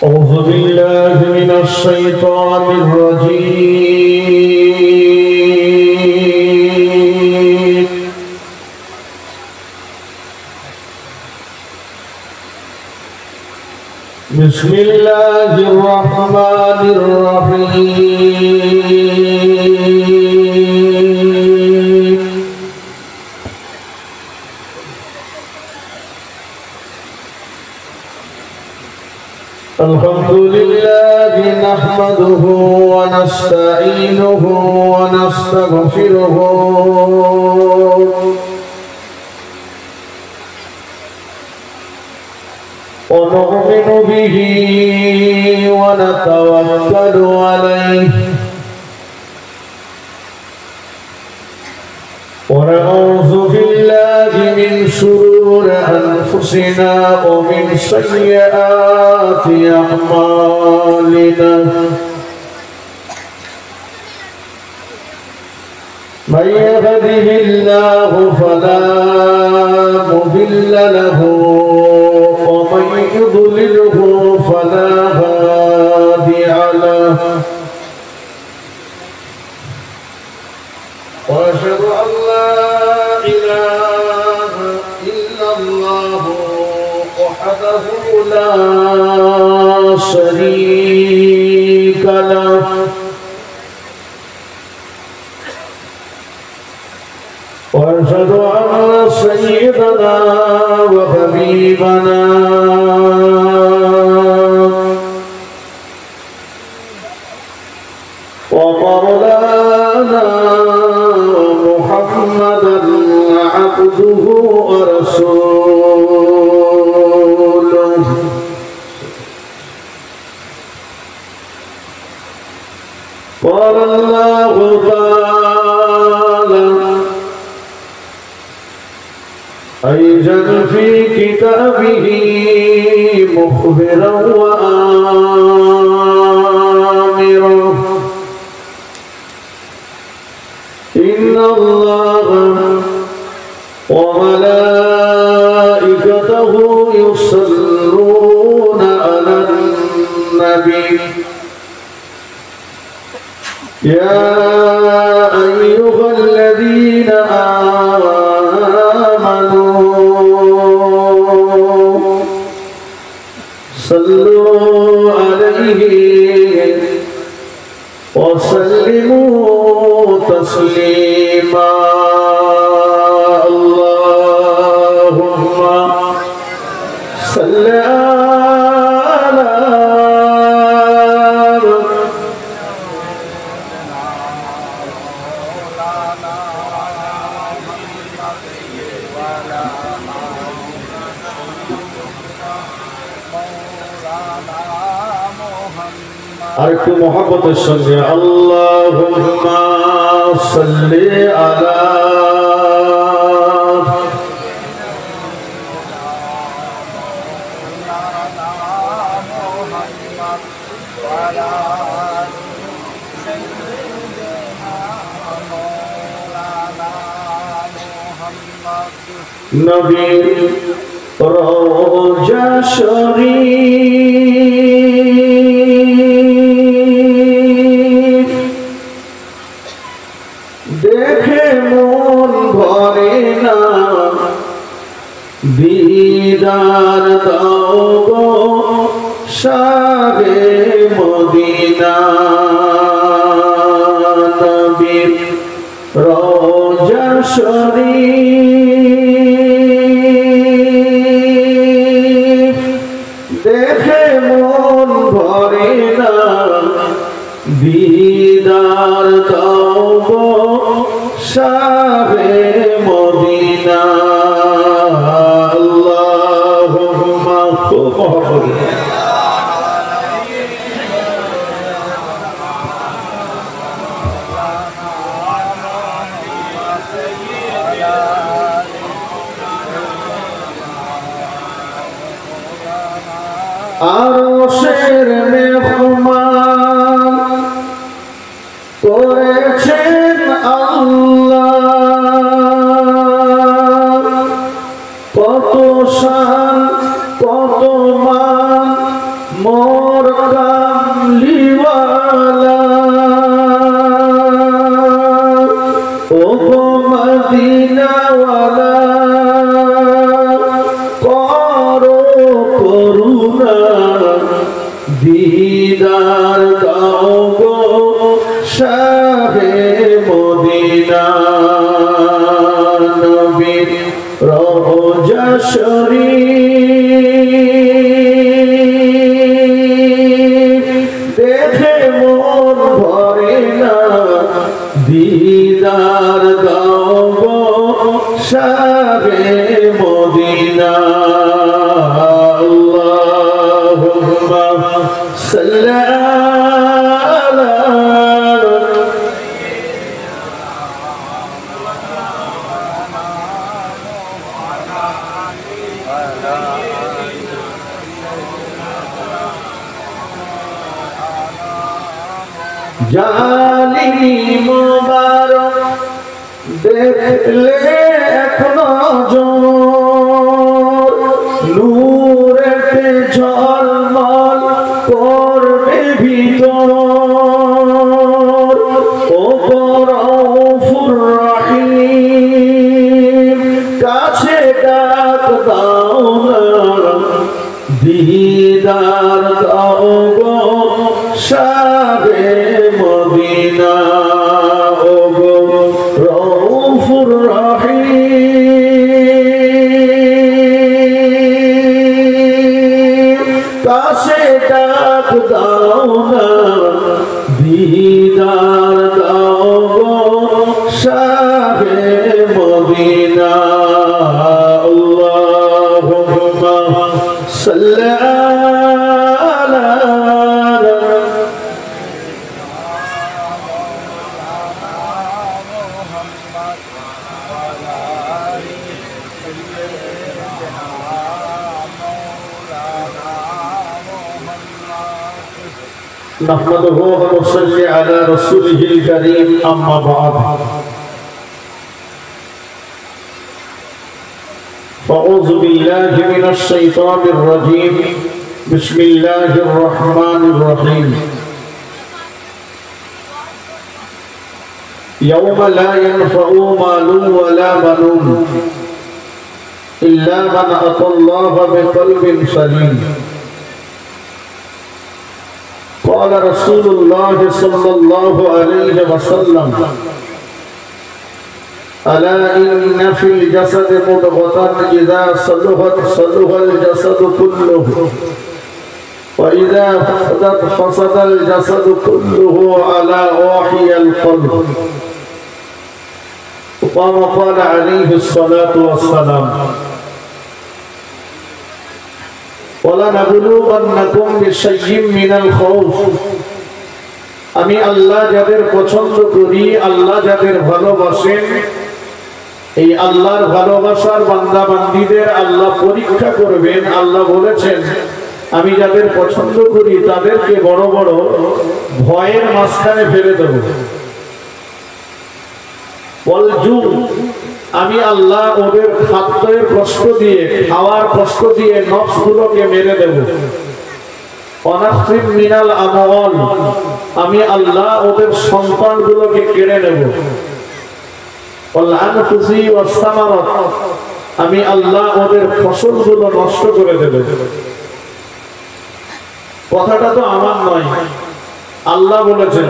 أعوذ بالله من الشيطان الرجيم بسم الله الرحمن الرحيم الحمد لله نحمده ونستعينه ونستغفره ونؤمن به ونتوكل عليه ونعوذ بالله من شرور أنفسنا ومن سيئات أعمالنا من يهده الله فلا مضل له ومن يضلله فلا هادي له وأشهد أن لا إله إلا الله وحده لا شريك له وأشهد أن سيدنا وحبيبنا ومولانا محمدا عبده ورسوله قال الله تعالى أيضا في كتابه مخبرا وآمرا إن الله وملائكته يصلون على النبي يا أيها الذين آمنوا صلوا عليه وسلموا تسليما اللهم صل على আরেকটু মহব্বতের সঙ্গে আল্লাহুম্মা সাল্লি আলা নবীর রওজা শরীফ দেখে মন ভরে না দিদার দাও গো শাহে মদিনা নবীর রওজা শরীফ দেখে মন ভরে না দিদার দাও গো শাহে মদিনা আল্লাহুম্মা আরশের মেহমান করেছেন আল্লাহ কত শান কত মান দিদার দাও গো শাহে মদিনা নবীর রওজা শরীফ দেখে মন ভরে না দিদার দাও গো শাহে মদিনা আল্লাহুম্মা সাল্লি আলা জালিমি মুবারক দেখলে এক নজর নূরেতে ঝলমল করবে ভিতর ও রউফুর রহিম কাছে ডাক দাও না দিদার দাও গো শাহে মদিনা ও গো রউফুর রহিম কাছে ডাক দাও না দিদার দাও গো শাহে মদিনা আল্লাহুম্মা সাল্লি আলা نحمده ونصلي على رسوله الكريم أما بعد فأعوذ بالله من الشيطان الرجيم بسم الله الرحمن الرحيم يوم لا ينفع مال ولا بنون إلا من أتى الله بقلب سليم قال رسول الله صلى الله عليه وسلم ألا إن في الجسد مضغة إذا صلحت صلح الجسد كله وإذا فسدت فسد الجسد كله على وحي القلب وقام قال عليه الصلاة والسلام وَلَنَبْلُوَنَّكُمْ بِشَيْءٍ مِّنَ الْخَوْفِ আমি আল্লাহ যাদের পছন্দ করি আল্লাহ যাদের ভালোবাসেন এই আল্লাহর ভালোবাসার বান্দা বান্দীদের আল্লাহ পরীক্ষা করবেন আল্লাহ বলেছেন আমি যাদের পছন্দ করি তাদেরকে বড় বড় ভয়ের মাঝখানে ফেলে দেব আমি আল্লাহ ওদের খাদ্যের কষ্ট দিয়ে খাওয়ার কষ্ট দিয়ে নফসগুলোকে মেরে দেব অনাসিব মিনাল আমওয়াল আমি আল্লাহ ওদের সন্তানগুলোকে কেড়ে নেব ওয়ালানফুসি ওয়াসসামারাত আমি আল্লাহ ওদের ফসলগুলো নষ্ট করে দেব কথাটা তো আমার নয় আল্লাহ বলেছেন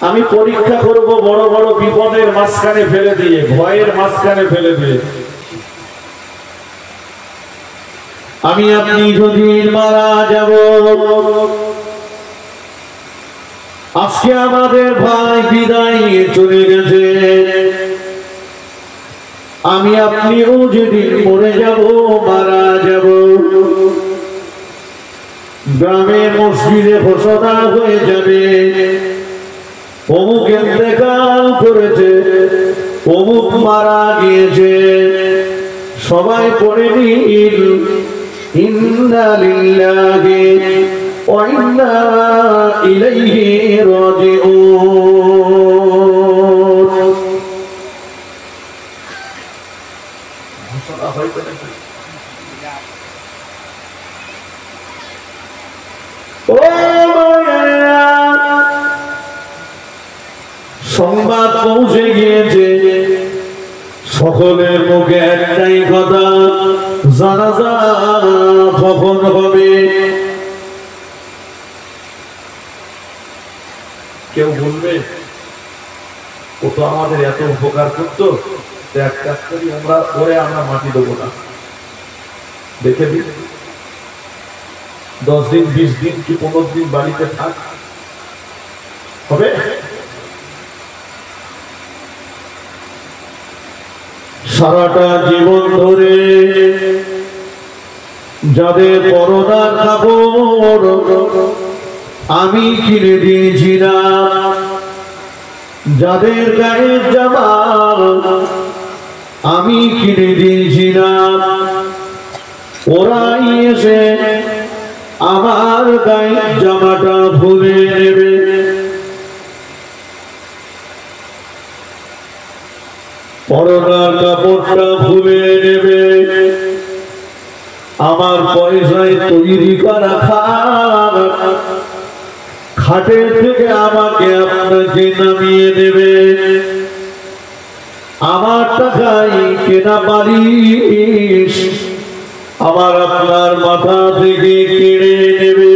আমি পরীক্ষা করব বড় বড় বিপদের মাঝখানে ফেলে দিয়ে ভয়ের মাঝখানে ফেলে দিয়ে আমি আপনি যদি মারা যাব আজকে আমাদের ভাই বিদায় নিয়ে চলে গেছে আমি আপনিও যদি মরে যাব মারা যাব গ্রামে মসজিদে ঘোষণা হয়ে যাবে অমুক ইন্তেকাল করেছে অমুক মারা গিয়েছে সবাই পড়ে নিন ইন্না লিল্লাহি ওয়া ইন্না ইলাইহি রাজিউন সংবাদ পৌঁছে গিয়েছে সকলের মুখে একটাই কথা জানাজা কখন হবে বলবে ও তো আমাদের এত উপকার করতো, এক কাজ করি আমরা ওরে আমরা মাটি দেবো না, দেখে দিন 10 দিন 20 দিন কি 15 দিন বাড়িতে থাক, হবে? সারাটা জীবন ধরে যাদের পরনার কাপড় আমি কিনে দিয়েছিলাম, যাদের গায়ের জামা আমি কিনে দিয়েছিলাম, ওরাই এসে আমার গায়ের জামাটা ভুলে নেবে। পরনার কাপড়টা ভুলে নেবে, আমার পয়সায় তৈরি করা খাটের থেকে আমাকে আপনাকে নামিয়ে দেবে, আমার টাকায় কেনা বালিশ আমার আপনার মাথা থেকে কেড়ে নেবে।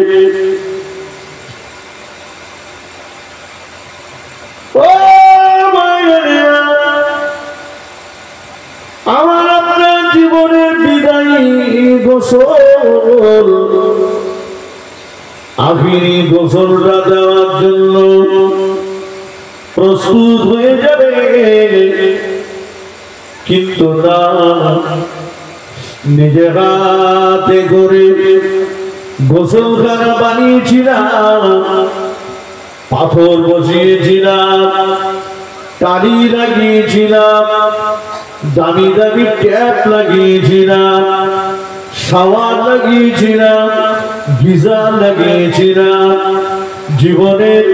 আমার আপনার জীবনের বিদায়ী গোসল, আখিরি গোসলটা দেওয়ার জন্য প্রস্তুত হয়ে যাবে, কিন্তু না, নিজের হাতে করে গোসলখানা বানিয়েছিলাম, পাথর বসিয়েছিলাম, টালি লাগিয়েছিলাম, দামি দামি ট্যাপ লাগিয়েছিলাম, শাওয়ার লাগিয়েছিলাম, গিজার লাগিয়েছিলাম, জীবনের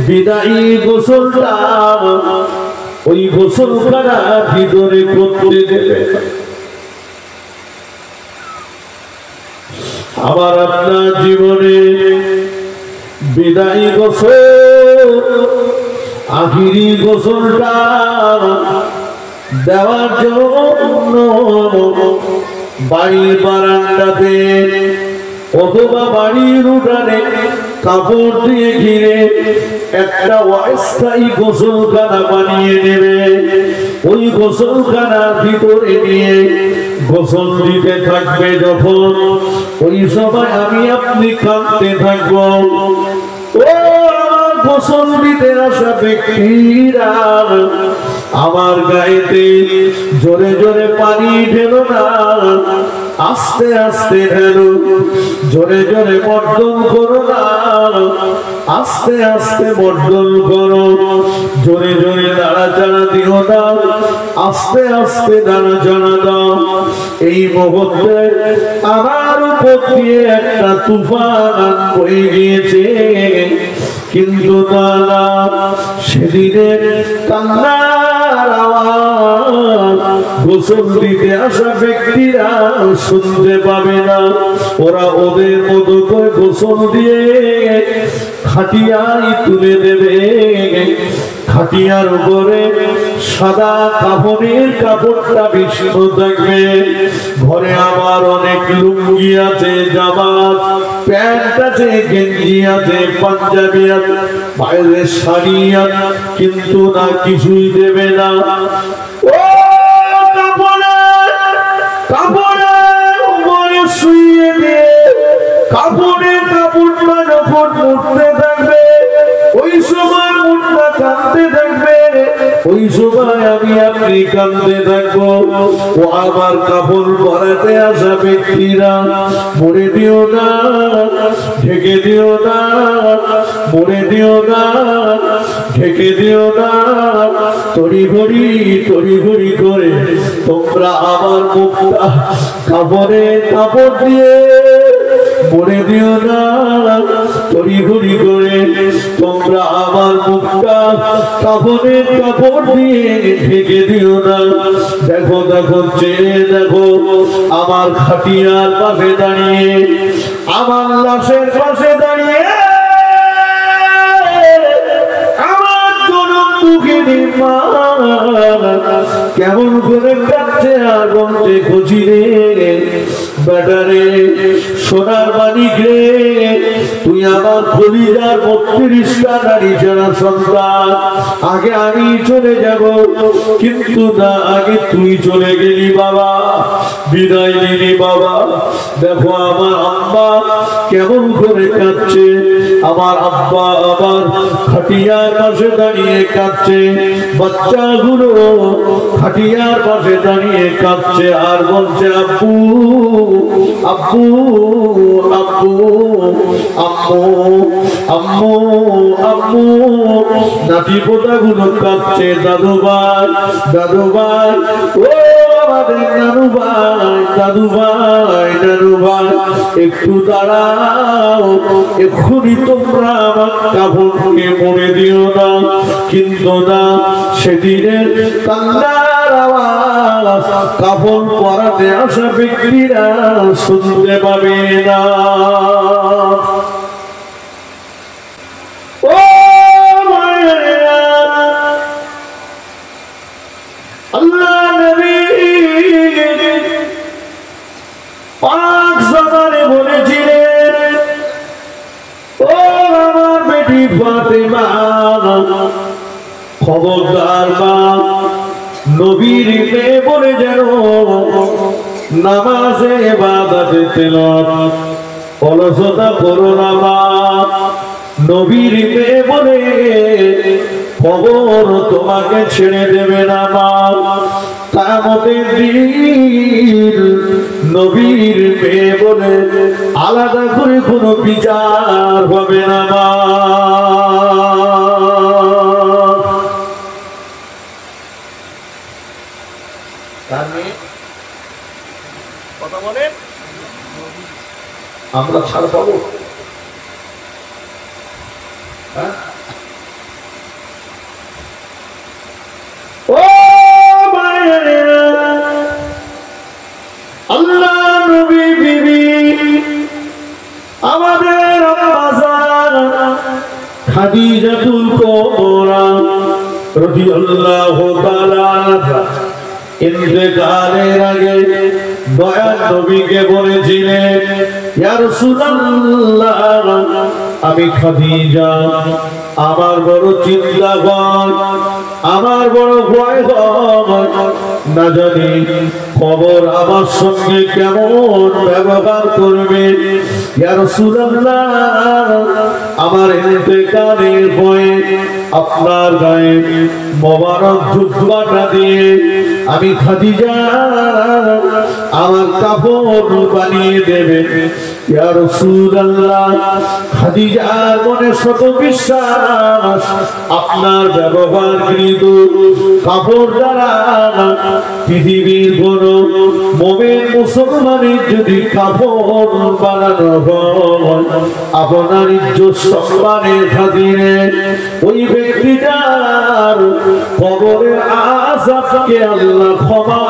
বিদায়ী গোসলটা ওই গোসলখানা ভিতরে করতে দেবে। আবার আপনার জীবনে বিদায়ী গোসল, আখিরি গোসলটা দেওয়ার জন্য বাড়ির বারান্দাতে অথবা বাড়ির উঠানে কাপড় দিয়ে ঘিরে একটা অস্থায়ী গোসলখানা বানিয়ে নেবে, ওই গোসলখানার ভিতরে নিয়ে গোসল দিতে থাকবে। যখন ওই সময় আমি আপনি কাঁদতে থাকবো, ও আমার গোসল দিতে আসা ব্যক্তিরা আমার গায়েতে জোরে জোরে পানি ঢেলো না, আস্তে আস্তে ঢেলো, জোরে জোরে মর্দন করো না, আস্তে আস্তে মর্দন করো, জোরে জোরে নাড়াচাড়া দিও না, আস্তে আস্তে নাড়াচাড়া দাও। এই মুহূর্তে আমার উপর দিয়ে একটা তুফান বয়ে গিয়েছে, কিন্তু না, সেদিনের কান্নার আওয়াজ গোসল দিতে আসা ব্যক্তিরা শুনতে পাবে না। ওরা ওদের মতো করে গোসল দিয়ে খাটিয়ায় তুলে দেবে, খাটিয়ার উপরে সাদা কাপড়ের কাপড়টা বিছিয়ে থাকবে। ঘরে আমার অনেক লুঙ্গি আছে, জামা প্যান্ট আছে, গেঞ্জি আছে, পাঞ্জাবি আছে, বাইরে শাড়ি আছে, কিন্তু না কিছুই দেবে না। ও কাপড়ের উপরে শুয়ে দিয়ে কাপড়ের কাপড়টা যখন উঠতে থাকবে, ওই সময় মুখটা কাঁদতে থাকবে, ওই সময় আমি আপনি কাঁদতে থাকবো। ও আমার কাপড় পরাতে আসা ব্যক্তিরা, মরে দিও না, ঢেকে দিও না, মরে দিও না, ঢেকে দিও না, তড়িঘড়ি তড়িঘড়ি করে তোমরা আমার মুখটা কাপড়ের কাপড় দিয়ে মরে দিও না, তড়িঘড়ি করে তোমরা আমার মুখটা কাপড়ের কাপড় দিয়ে ঢেকে দিও না। দেখো দেখো, চেয়ে দেখো, আমার খাটিয়ার পাশে দাঁড়িয়ে, আমার লাশের পাশে দাঁড়িয়ে আমার জনম দুঃখিনী মা কেমন করে কাঁদছে আর বলছে, খুঁজি রে বেটারে, সোনার মানিক রে, তুই আমার কলিজার 32টা নারী যারা সন্তান, আগে আমি চলে যাব, কিন্তু না, আগে তুই চলে গেলি বাবা, বিদায় নিলি বাবা। দেখো আমার আম্মা কেমন করে কাঁদছে, আমার আব্বা আমার খাটিয়ার পাশে দাঁড়িয়ে কাঁদছে, বাচ্চাগুলো খাটিয়ার পাশে দাঁড়িয়ে কাঁদছে আর বলছে আব্বু আব্বু আব্বু আম্মু আম্মু আম্মু। নাতি পোতাগুলো কাঁদছে দাদু ভাই দাদু ভাই, ও আমাদের নানু ভাই দাদু ভাই নানু ভাই, একটু দাঁড়াও, এক্ষুনি তোমরা আমার কাপড়কে মরে দিও না। কিন্তু না, সেদিনের কান্নার আওয়াজ কাপড় পরাতে আসা ব্যক্তিরা শুনতে পাবে না। ও আল্লাহ নবী পাক জামানে বলেছিলেন, ও আমার বেটি ফাতেমা, খবরদার মা, নবীর মেয়ে বলে যেন নামাজে ইবাদতে তেলাওয়াত অলসতা করো না মা। নবীর মেয়ে বলে খবর তোমাকে ছেড়ে দেবে না মা। কিয়ামতের দিন নবীর মেয়ে বলে আলাদা করে কোনো বিচার হবে না মা। কথা বলেন, আমরা ছাড় পাবো? ও আল্লাহ নবী বিবি আমাদের আম্মাজান খাদিজাতুল কুবরা রাদিয়াল্লাহু তাআলা ইন্তেকালের আগে দয়ার নবীকে বলেছিলেন, ইয়া রাসূলুল্লাহ, আমি খাদিজা, আমার বড় চিন্তা হয়, আমার বড় ভয় হয়, না জানি খবর আমার সঙ্গে কেমন ব্যবহার করবে। ইয়া রাসূলুল্লাহ, আমার ইন্তেকালের ভয়ে আপনার গায়ে মোবারক জুব্বাটা দিয়ে আমি খাদিজা আমার কাপড় বানিয়ে দেবে। ইয়া রাসূলুল্লাহ, খাদিজার মনে শত বিশ্বাস, আপনার ব্যবহারকৃত কাপড় দ্বারা পৃথিবীর কোন মুমিন মুসলমানের যদি কাপড় বানানো হয়, আপনার ইজ্জত সম্মানের খাতিরে ওই ব্যক্তিটার কবরের আযাবকে আল্লাহ ক্ষমা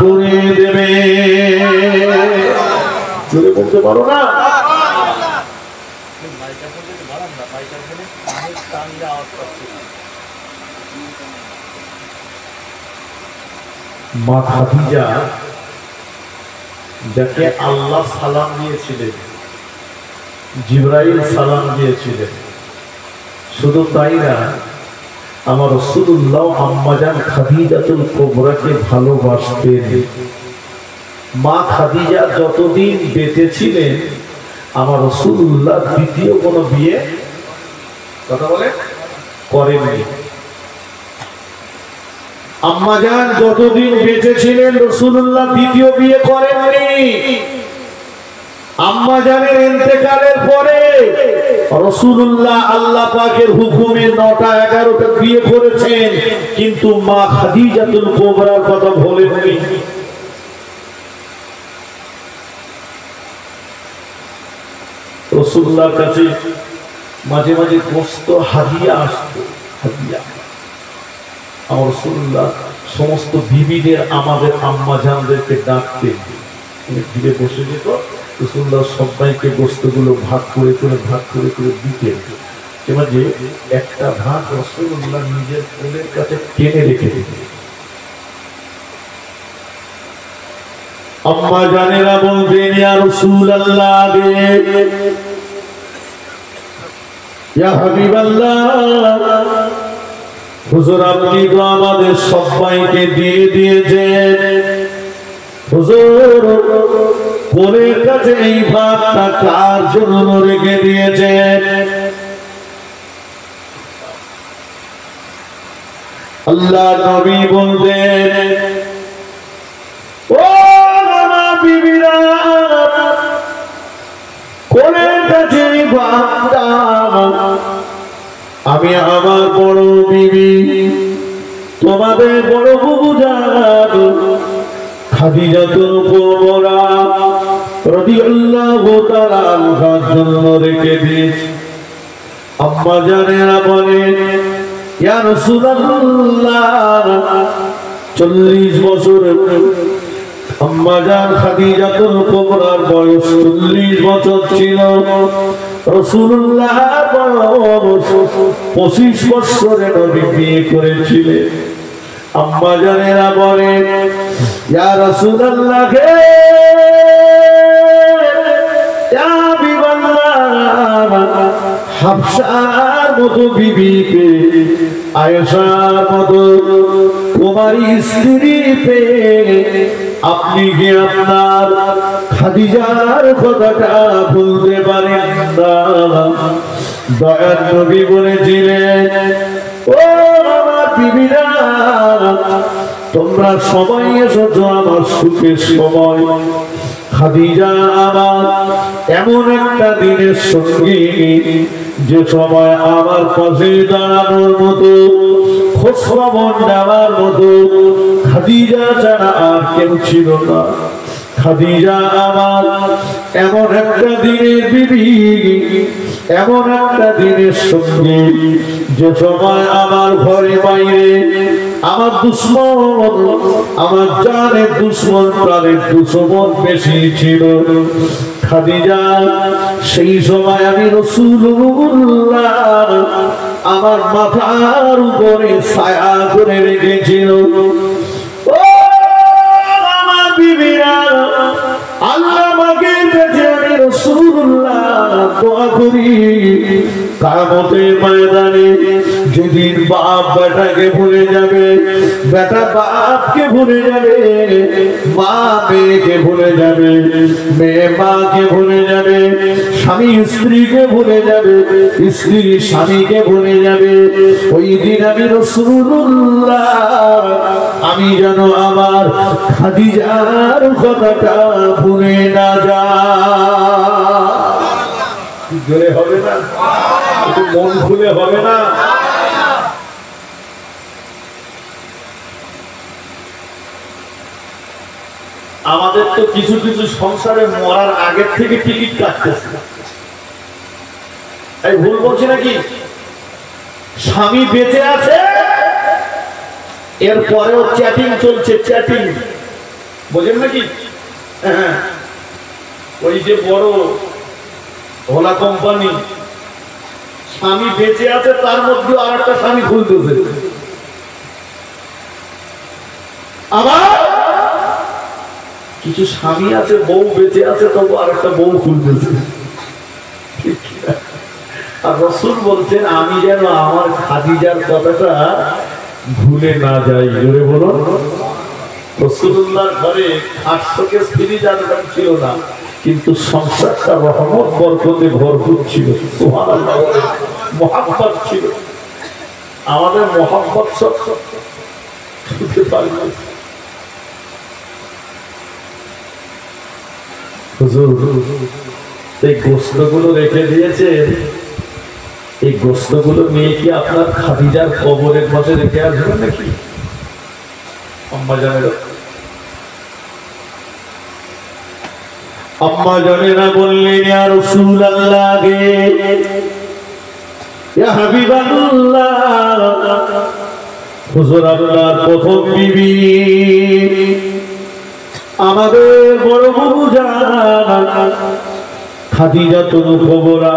করে দেবে। জোরে বলতে পারো না? মা খাদিজা যাকে আল্লাহ সালাম দিয়েছিলেন, জিবরাইল সালাম দিয়েছিলেন, শুধু তাই না, আমার রাসূলুল্লাহ আম্মাজান খাদিজাতুল কুবরাকে ভালোবাসতেন। মা খাদিজা যতদিন বেঁচে ছিলেন, আমার রাসূলুল্লাহ দ্বিতীয় কোনো বিয়ে কথা বলে করেননি। আম্মাজান যতদিন বেঁচে ছিলেন, রাসূলুল্লাহ দ্বিতীয় বিয়ে করেননি। আম্মাজানের ইন্তেকালের পরে রাসূলুল্লাহ আল্লাহ পাকের হুকুমে 9টা 11টা বিয়ে করেছেন, কিন্তু মা খাদিজাতুল কুবরার কথা বলেননি। রাসূলুল্লাহর কাছে মাঝে মাঝে গোশত হাদিয়া আসতো, হাদিয়া। আমার রাসূলুল্লাহ সমস্ত বিবিদের আমাদের আম্মাজানদেরকে ডাকতেন, ঘিরে বসে যেত, রাসূলুল্লাহ সবাইকে গোশতগুলো ভাগ করে দিতেন। এবার যে একটা ভাগ রাসূলুল্লাহ নিজের কোলের কাছে টেনে রেখে দিতেন। अम्मा जानेरा बोलते या रसूल अल्लाह या हबीब अल्लाह हुजूर अपनी तो आमादेर सबाइके दिए दिएछेन हुजूर कोलेर काछे एई भातटा कार जोन्नो रेखे दिएछेन अल्लाह नबी बोलतेन ओ আমার বিবিরা কোলের কাছে ভাতটা আমি আমার বড় বিবি তোমাদের বড় বুবুজান খাদিজাতুল কুবরা রাদিয়াল্লাহু তাআলা আনহার জন্য রেখে দিয়েছি আম্মা জানেরা বলেন ইয়া রাসূলুল্লাহ 40 বছর আম্মা জান খাদিজাতুল কুবরার বয়স 40 বছর ছিল রাসূলুল্লাহ বয়স 25 বছরে নবী বিয়ে করেছিলেন আম্মা জানেরা বলেন ইয়া রাসূলুল্লাহ হে ইয়া হাবিবাল্লাহ হাফসার মতো বিবিকে আয়েশার মতো কুমারী স্ত্রী পেয়ে আপনি কি আপনার খাদিজার কথাটা বলতে পারেন না দয়ার নবী বলেছিলেন ও আমার বিবিরা তোমরা সবাই এসেছো আমার সুখের সময় খাদিজা আমার এমন একটা দিনের সঙ্গী যে সময় আমার পাশে দাঁড়ানোর মতো খোঁজখবর নেওয়ার মতো খাদিজা ছাড়া আর কেউ ছিল না খাদিজা আমার এমন একটা দিনের বিবি এমন একটা দিনের সঙ্গী যে সময় আমার ঘরে বাইরে আমার দুশ্মন আমার জানের দুশ্মন প্রাণের দুশ্মন বেশি ছিল খাদিজা সেই সময় আমি রাসূলুল্লাহ আমার মাথার উপরে ছায়া করে রেখেছিল ও আমার বিবিরা আল্লাহ আমাকে কাছে আমি রাসূলুল্লাহ দোয়া করি কিয়ামতের ময়দানে যেদিন বাপ বেটাকে ভুলে যাবে বেটা বাপকে ভুলে যাবে মা মেয়েকে ভুলে যাবে মেয়ে মাকে ভুলে যাবে স্বামী স্ত্রীকে ভুলে যাবে স্ত্রী স্বামীকে ভুলে যাবে ওই দিন আমি রাসূলুল্লাহ আমি যেন আমার খাদিজার কথাটা ভুলে না যাই জোরে হবে না একটু মন খুলে হবে না আমাদের তো কিছু কিছু সংসারে মরার আগের থেকে টিকিট কাটতেছে এই ভুল বলছি নাকি স্বামী বেঁচে আছে এরপরেও চ্যাটিং চলছে চ্যাটিং বুঝেন নাকি হ্যাঁ ওই যে বড় ওলা কোম্পানি স্বামী বেঁচে আছে তার মধ্যে আর একটা স্বামী খুলতেছে আবার কিছু স্বামী আছে বউ বেঁচে আছে তবু আর একটা বউ খুলতেছে আর রাসূল বলছেন আমি যেন আমার খাদিজার কথাটা ভুলে না যাই জোরে বলুন রাসূলুল্লাহর ঘরে 800 কেস ফ্রিজ আর ছিল না কিন্তু সংসারটা রহমত বরকতে ভরপুর ছিল সুবহানাল্লাহ মুহাব্বত ছিল আমাদের মুহাব্বত সব করতে পারি না হুজুর এই গোশতগুলো রেখে দিয়েছে এই গোশতগুলো নিয়ে কি আপনার খাদিজার কবরের পাশে রেখে আসবেন নাকি আম্মা জানেরা আম্মা জানেরা বললেন ইয়া রাসূলুল্লাহ ইয়া হাবিবাল্লাহ হুজুর আপনার প্রথম বিবি আমাদের বড় বুবুজান খাদিজাতুল কুবরা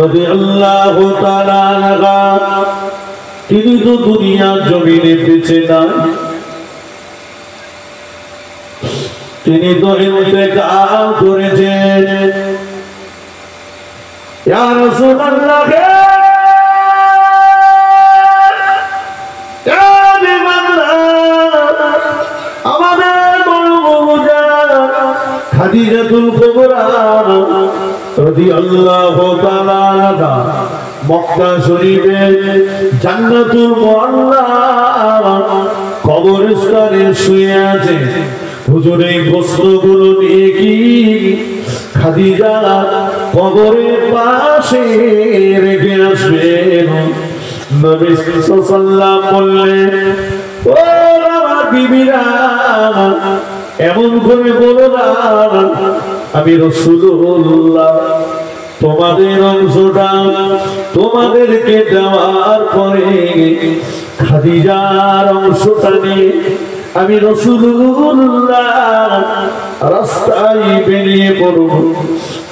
রাদিয়াল্লাহু তাআলা আনহা তিনি তো দুনিয়ার জমিনে বেঁচে নাই তিনি তো ইন্তেকাল করেছেন। ইয়া রাসূলুল্লাহ, আমাদের বড় খাদিজাতুল কুবরা রাদিয়াল্লাহু তাআলা মক্কা শরীফে জান্নাতুল মুআল্লা কবরস্থানে শুয়ে আছে। হুজুর এই বস্ত্রগুলো নিয়ে কি খাদিজা কবরের পাশে রেখে আসবেন? নবী সাল্লাল্লাহু আলাইহি ওয়াসাল্লাম বললেন, ও আমার বিবিরা, এমন করে বলো না আমি রাসূলুল্লাহ। তোমাদের অংশটা তোমাদেরকে দেওয়ার পরে খাদিজার অংশটা নিয়ে আমি রাসূলুল্লাহ রাস্তায় বেরিয়ে পড়ব।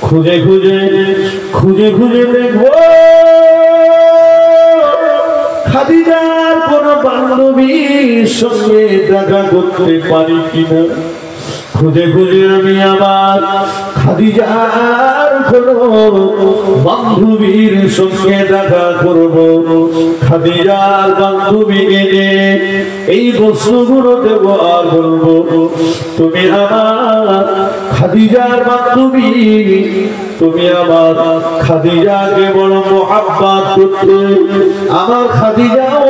খুঁজে খুঁজে খুঁজে খুঁজে দেখব খাদিজার কোন বান্ধবীর সঙ্গে দেখা করতে পারি কিনা। খুঁজে খুঁজে আমি আমার খাদিজার কোন বান্ধবীর সঙ্গে দেখা করব। খাদিজার বান্ধবীকে এই বস্তুগুলো দেব আর বলবো, তুমি আমার খাদিজার বান্ধবী, তুমি আমার খাদিজাকে বড় মোহাব্বত করতে, আমার খাদিজাও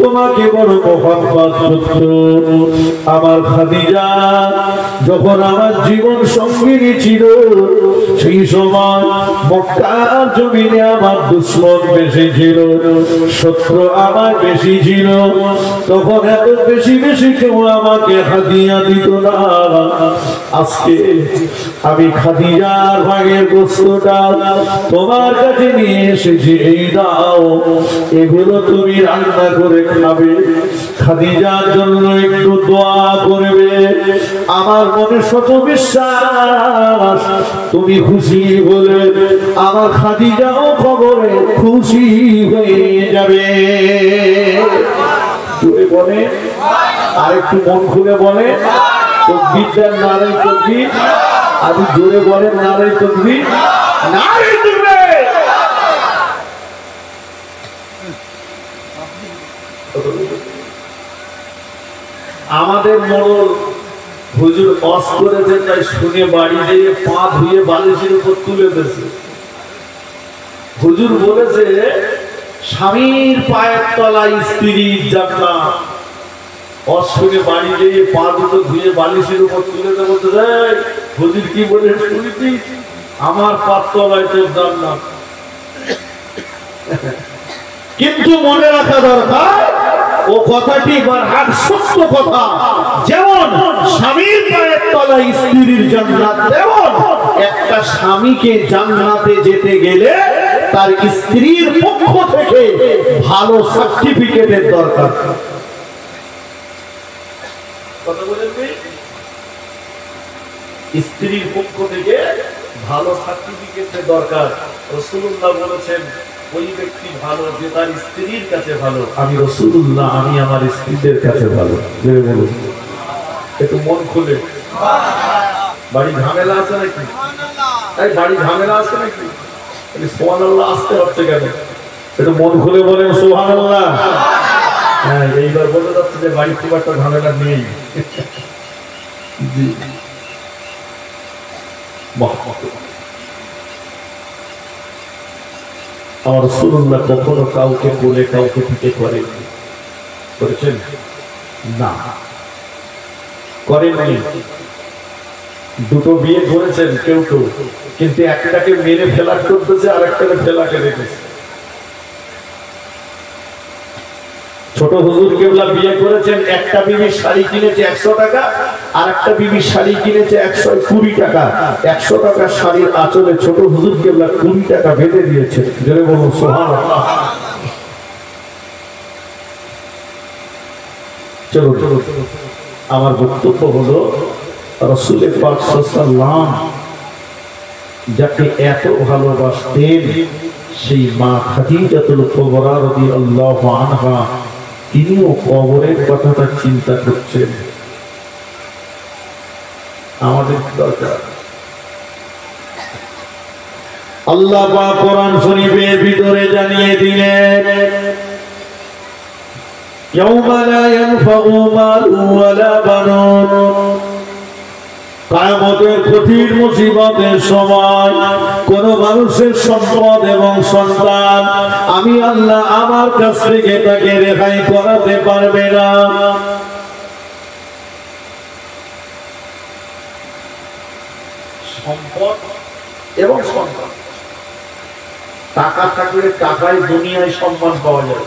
তোমাকে বড় মোহাব্বত করত। আমার খাদিজা যখন আমার জীবন সঙ্গিনী ছিল, সেই সময় মক্কার জমিনে আমার দুশমন বেশি ছিল, শত্রু আমার বেশি ছিল। তখন এত বেশি বেশি কেউ আমাকে হাদিয়া দিত না। আজকে আমি খাদিজার ভাগের বস্তুটা তোমার কাছে নিয়ে এসেছি, এই দাও, এগুলো তুমি রান্না করে খাবে। খাদিজার জন্য একটু দোয়া করবে। আমার মনে শত বিশ্বাস তুমি খুশি হলে আমার খাদিজাও খবরে খুশি হয়ে যাবে। বলে আর একটু মন খুলে বলে তকবীর, নারে তকবীর। আজ জোরে বলেন নারে তকবীর, নারে তকবীর। আমাদের মোড়ল হুজুর অস করেছে, তাই শুনে বাড়ি দিয়ে পা ধুয়ে বালিশের উপর তুলে দিয়েছে। হুজুর বলেছে স্বামীর পায়ের তলায় স্ত্রীর জান্নাত। অশুনে বাড়ি দিয়ে পা দুটো ধুয়ে বালিশের উপর তুলে দেবো। হুজুর কি বলে শুনেছি, আমার পায়ের তলায় তোর জান্নাত। কিন্তু মনে রাখা দরকার ও কথাটি বারহাক সত্য কথা। যেমন স্বামীর পায়ের তলায় স্ত্রীর জান্নাত, তেমন একটা স্বামীকে জান্নাতে যেতে গেলে তার স্ত্রীর পক্ষ থেকে ভালো সার্টিফিকেটের দরকার। কথা বলেন, স্ত্রীর পক্ষ থেকে ভালো সার্টিফিকেটের দরকার। রাসূলুল্লাহ বলেছেন ওই ব্যক্তি ভালো যে তার স্ত্রীর কাছে ভালো। আমি রাসূলুল্লাহ, আমি আমার স্ত্রীদের কাছে ভালো। বলুন একটু মন খুলে। বাড়ি ঝামেলা আছে নাকি? এই বাড়ি ঝামেলা আছে নাকি? সুবহানাল্লাহ আসতে হচ্ছে কেন? একটু মন খুলে বলেন সুবহানাল্লাহ। হ্যাঁ, এইবার বলে যাচ্ছে যে বাড়ি খুব একটা ঝামেলা নেই। আমার রাসূলুল্লাহ কখনো কাউকে বলে কাউকে পিঠে করেছেন না, করেননি। দুটো বিয়ে করেছেন কেউ কেউ, কিন্তু একটাকে মেরে ফেলাক করতেছে আর একটাকে ফেলাকে রেখেছে। ছোট হুজুর কেবলা বিয়ে করেছেন, একটা বিবির শাড়ি কিনেছে 100 টাকা, আর একটা বিবির শাড়ি কিনেছে 120 টাকা। 100 টাকার শাড়ির আঁচলে ছোট হুজুর কেবলা 20 টাকা বেঁধে দিয়েছে। জোরে বলুন সুবহানাল্লাহ। চলো চলো, আমার বক্তব্য হলো রাসূল পাক সাল্লাল্লাহু যাকে এত ভালোবাসতেন সেই মা খাদিজাতুল কুবরা রাদিয়াল্লাহু আনহা, তিনিও কবরের কথাটা চিন্তা করছেন। আমাদের দরকার। আল্লাহ পাক কোরআন শরীফের ভিতরে জানিয়ে দিলেন, ইয়াউমা লা ইয়ানফাউ মালুন ওয়ালা বানুন, কিয়ামতের কঠিন মুসিবতের সময় কোন মানুষের সম্পদ এবং সন্তান আমি আল্লাহ আমার কাছ থেকে তাকে রেহাই করাতে পারবে না। সম্পদ এবং সন্তান, টাকা থাকলে টাকায় দুনিয়ায় সম্মান পাওয়া যায়।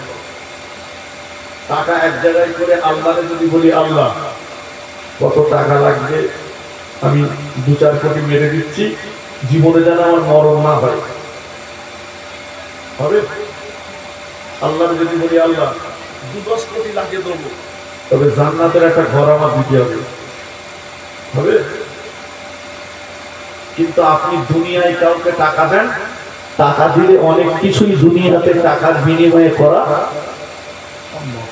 টাকা এক জায়গায় করে আল্লাহকে যদি বলি, আল্লাহ কত টাকা লাগবে, আমি 2-4 কোটি মেরে দিচ্ছি, জীবনে যেন আমার মরণ না হয়, হবে? আল্লাহকে যদি বলি, আল্লাহ 2-10 কোটি লাগিয়ে দেবো, তবে জান্নাতের একটা ঘর আমার দিতে হবে, হবে? কিন্তু আপনি দুনিয়ায় কাউকে টাকা দেন, টাকা দিলে অনেক কিছুই দুনিয়াতে টাকার বিনিময়ে করা সম্ভব।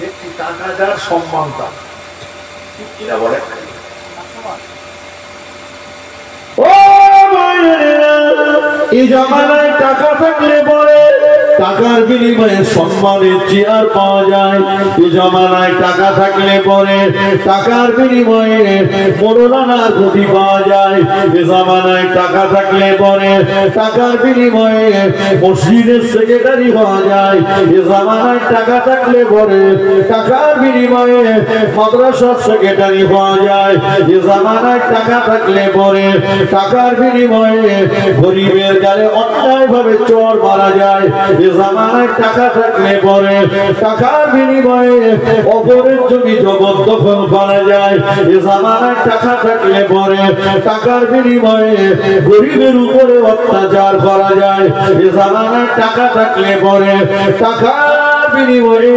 দেখছি টাকা যার সম্মান তার, ঠিক কিনা বলে? এই জামানায় টাকা থাকলে পরে টাকার বিনিময়ে সম্মানের চেয়ার পাওয়া যায়। এই জামানায় টাকা থাকলে পরে টাকার বিনিময়ে মৌলানার গতি পাওয়া যায়। এই জামানায় টাকা থাকলে পরে টাকার বিনিময়ে মসজিদের সেক্রেটারি পাওয়া যায়। এই জামানায় টাকা থাকলে পরে টাকার বিনিময়ে মাদ্রাসার সেক্রেটারি পাওয়া যায়। এই জামানায় টাকা থাকলে পরে টাকার বিনিময়ে গরিবের গালে অন্যায় ভাবে চোর মারা যায়। এ জামানায় টাকা থাকলে পরে টাকার বিনিময়ে অপরের জমি জবরদখল করা যায়। এ জামানায় টাকা থাকলে পরে টাকার বিনিময়ে গরিবের উপরে অত্যাচার করা যায়। এ জামানায় টাকা থাকলে পরে টাকা বিনিময়ে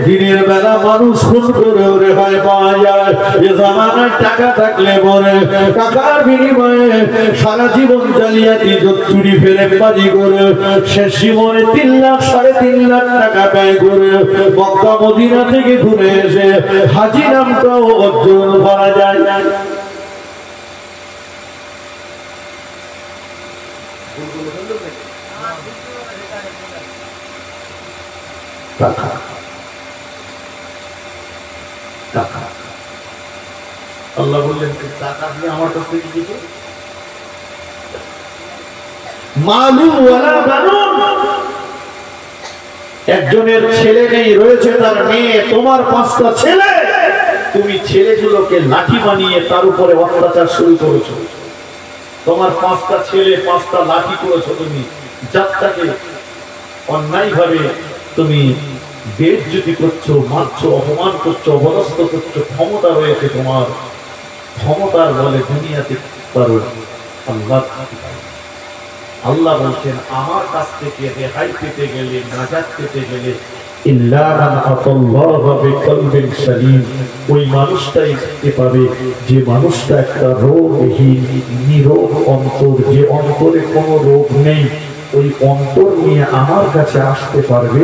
দিনের বেলা মানুষ খুন করে রেহাই পাওয়া যায়। এ জামানায় টাকা থাকলে পরে টাকার বিনিময়ে সারা জীবন জালিয়াতি চুরি ফেরেবাজি করে শেষ জীবনে 3 লাখ 3.5 লাখ টাকা ব্যয় করে মক্কা মদিনা থেকে ঘুরে এসে হাজী নামটাও অর্জন করা যায়। টাকা টাকা আল্লাহ বললেন, টাকা দিয়ে আমার কাছ থেকে কিছু মালুন ওয়ালা বানুন। একজনের ছেলে নেই, রয়েছে তার মেয়ে। তোমার 5টা ছেলে, তুমি ছেলেগুলোকে লাঠি বানিয়ে তার উপরে অত্যাচার শুরু করেছো। তোমার 5টা ছেলে 5টা লাঠি করেছো, তুমি জাতটাকে অন্যায় ভাবে তুমি বেইজ্জতি করছো, মারছো, অপমান করছো, অবদস্ত করছো। ক্ষমতা রয়েছে তোমার, ক্ষমতার বলে দুনিয়াতে পারো। আল্লাহ বলছেন, আমার কাছ থেকে রেহাই পেতে গেলে, নাজাত পেতে গেলে ইল্লা মান আতাল্লাহু বিকলবিন সালিম, ওই মানুষটাই পেতে পাবে যে মানুষটা একটা রোগহীন নিরোগ অন্তর, যে অন্তরে কোনো রোগ নেই, ওই অন্তর নিয়ে আমার কাছে আসতে পারবে।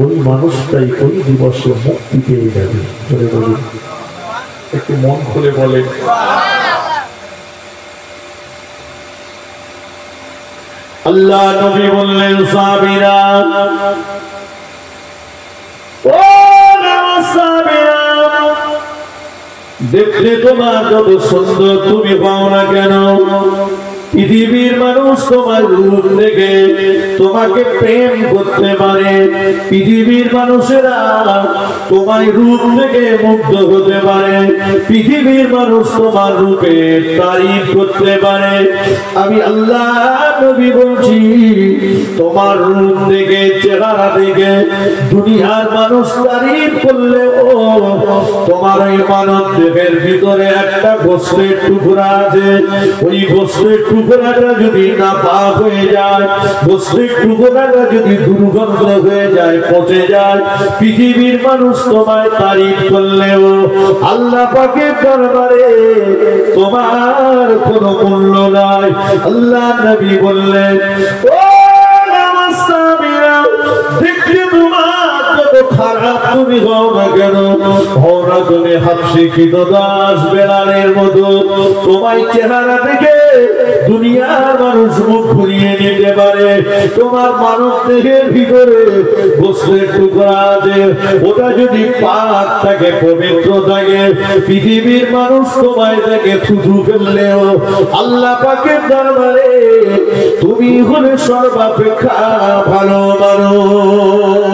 ওই মানুষটাই ওই দিবসে মুক্তি পেয়ে যাবে। বলে বলুন, একটু মন খুলে বলেন। আল্লাহ নবী বললেন, সাহাবীরা, ও সাহাবীরা, দেখলে তোমার যত সুন্দর তুমি পাও না কেন, পৃথিবীর মানুষ তোমার রূপ দেখে তোমাকে প্রেম করতে পারে। পৃথিবীর মানুষেরা তোমার রূপ দেখে মুগ্ধ হতে পারে। পৃথিবীর মানুষ তোমার রূপে তারিফ করতে পারে। আমি আল্লাহ নবী বলছি, তোমার রূপ দেখে, চেহারা দেখে দুনিয়ার মানুষ তারিফ করলে ও তোমার ওই মানব দেহের ভিতরে একটা গোস্তের টুকরা আছে। ওই গোস্তের টুকরাটা যদি না পাক হয়ে যায়, গোস্তের টুকরাটা যদি দুর্গন্ধ হয়ে যায়, পচে যায়, পৃথিবীর মানুষ তোমায় তারিফ করলেও আল্লাহ পাকের দরবারে তোমার কোনো মূল্য নাই। আল্লাহ নবী বললেন, ও আমার সাহাবীরা, দেখলে তোমার যত খারাপ তুমি হও না কেন, হও না তুমি হাফশিক্ষিত দাস বেলালের মতো, তোমার চেহারা দেখে দুনিয়ার মানুষ মুখ ঘুরিয়ে নিতে পারে। তোমার মানব দেহের ভিতরে গোশতের টুকরা আছে, ওটা যদি পাক থাকে, পবিত্র থাকে, পৃথিবীর মানুষ তোমায় দেখে থুথু ফেললেও আল্লাহ পাকের দরবারে তুমি হলে সর্বাপেক্ষা ভালো মানুষ।